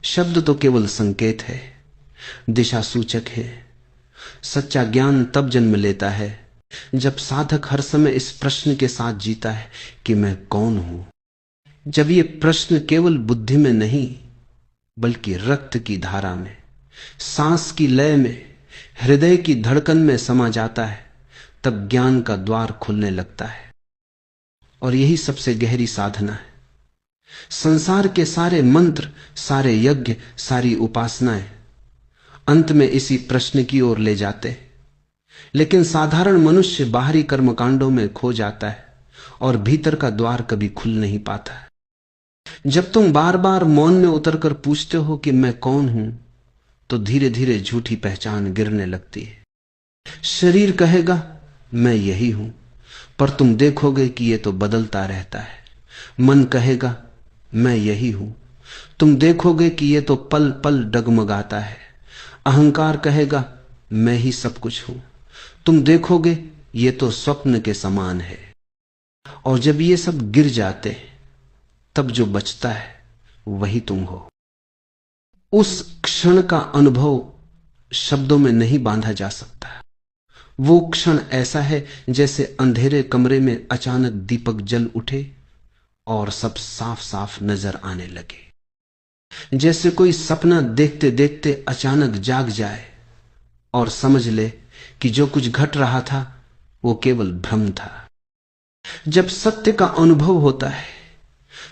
शब्द तो केवल संकेत है, दिशा सूचक है। सच्चा ज्ञान तब जन्म लेता है जब साधक हर समय इस प्रश्न के साथ जीता है कि मैं कौन हूं। जब ये प्रश्न केवल बुद्धि में नहीं बल्कि रक्त की धारा में, सांस की लय में, हृदय की धड़कन में समा जाता है, तब ज्ञान का द्वार खुलने लगता है। और यही सबसे गहरी साधना है। संसार के सारे मंत्र, सारे यज्ञ, सारी उपासनाएं अंत में इसी प्रश्न की ओर ले जाते। लेकिन साधारण मनुष्य बाहरी कर्मकांडों में खो जाता है और भीतर का द्वार कभी खुल नहीं पाता है। जब तुम बार बार मौन में उतरकर पूछते हो कि मैं कौन हूं, तो धीरे धीरे झूठी पहचान गिरने लगती है। शरीर कहेगा मैं यही हूं, पर तुम देखोगे कि यह तो बदलता रहता है। मन कहेगा मैं यही हूं, तुम देखोगे कि यह तो पल पल डगमगाता है। अहंकार कहेगा मैं ही सब कुछ हूं, तुम देखोगे यह तो स्वप्न के समान है। और जब ये सब गिर जाते तब जो बचता है वही तुम हो। उस क्षण का अनुभव शब्दों में नहीं बांधा जा सकता। वो क्षण ऐसा है जैसे अंधेरे कमरे में अचानक दीपक जल उठे और सब साफ साफ नजर आने लगे। जैसे कोई सपना देखते देखते अचानक जाग जाए और समझ ले कि जो कुछ घट रहा था वो केवल भ्रम था। जब सत्य का अनुभव होता है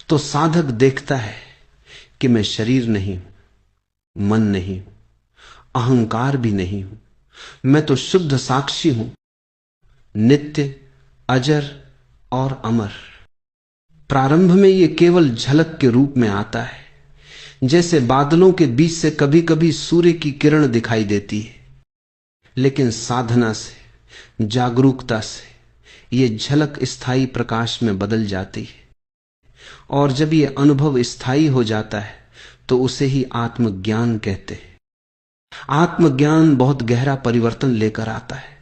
तो साधक देखता है कि मैं शरीर नहीं हूं, मन नहीं हूं, अहंकार भी नहीं हूं, मैं तो शुद्ध साक्षी हूं, नित्य, अजर और अमर। प्रारंभ में यह केवल झलक के रूप में आता है, जैसे बादलों के बीच से कभी कभी सूर्य की किरण दिखाई देती है। लेकिन साधना से, जागरूकता से यह झलक स्थायी प्रकाश में बदल जाती है। और जब यह अनुभव स्थायी हो जाता है तो उसे ही आत्मज्ञान कहते हैं। आत्मज्ञान बहुत गहरा परिवर्तन लेकर आता है।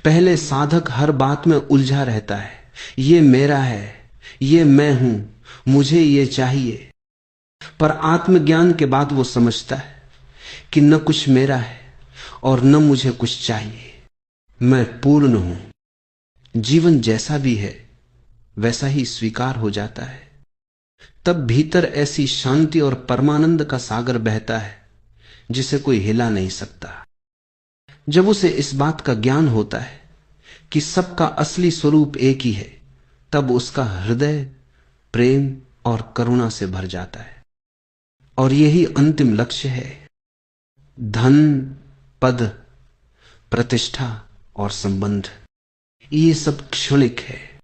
पहले साधक हर बात में उलझा रहता है, ये मेरा है, ये मैं हूं, मुझे ये चाहिए। पर आत्मज्ञान के बाद वो समझता है कि न कुछ मेरा है और न मुझे कुछ चाहिए, मैं पूर्ण हूं। जीवन जैसा भी है वैसा ही स्वीकार हो जाता है। तब भीतर ऐसी शांति और परमानंद का सागर बहता है जिसे कोई हिला नहीं सकता। जब उसे इस बात का ज्ञान होता है कि सबका असली स्वरूप एक ही है, तब उसका हृदय प्रेम और करुणा से भर जाता है। और यही अंतिम लक्ष्य है। धन, पद, प्रतिष्ठा और संबंध, ये सब क्षणिक है,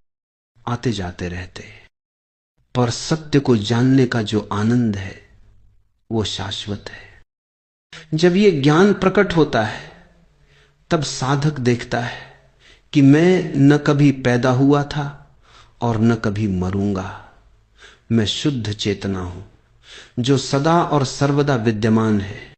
आते जाते रहते हैं। पर सत्य को जानने का जो आनंद है वो शाश्वत है। जब ये ज्ञान प्रकट होता है तब साधक देखता है कि मैं न कभी पैदा हुआ था और न कभी मरूंगा। मैं शुद्ध चेतना हूं जो सदा और सर्वदा विद्यमान है।